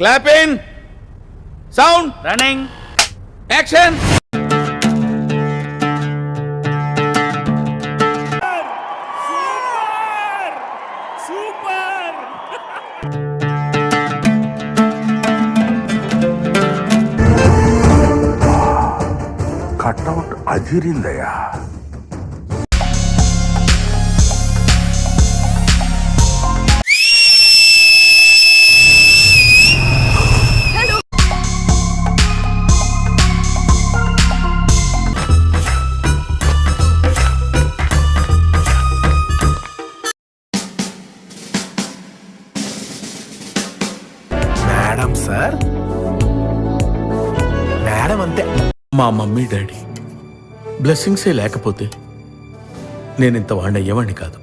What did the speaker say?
Clapping sound running action. Cutout అదిరిందయ్యా. Madam sir, madam అంతే. మా మమ్మీ డాడీ బ్లెస్సింగ్సే లేకపోతే నేను ఇంత వాడిని అయ్యేవాడిని కాదు.